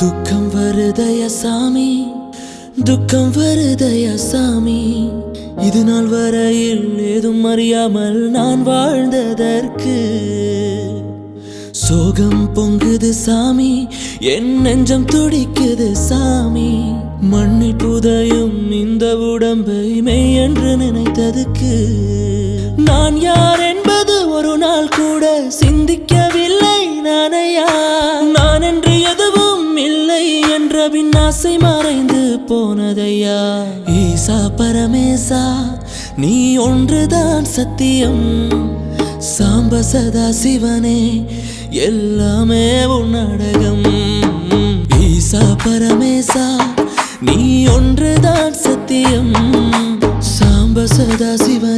துக்கம் வருதய சாமி, துக்கம் வருதய சாமி. இது நாள் வரையில் ஏதும் அறியாமல் நான் வாழ்ந்ததற்கு சோகம் பொங்குது சாமி, என் நெஞ்சம் துடிக்குது சாமி. மண்ணில் புதையும் இந்த உடம்பை மெய் என்று நினைத்ததுக்கு நான் யார் என்பது ஒரு நாள் கூட சிந்திக்கவில்லை நானையா. நான் என்று எதுவும் இல்லை என்ற பின் ஆசை மறைந்து போனதையா. ஈசா பரமேசா நீ ஒன்றுதான் சத்தியம், சாம்ப சதா சிவனே எல்லாமே உன் நாடகம். ஈசா பரமேசா நீ ஒன்றுதான் சத்தியம், சாம்ப சதா சிவனே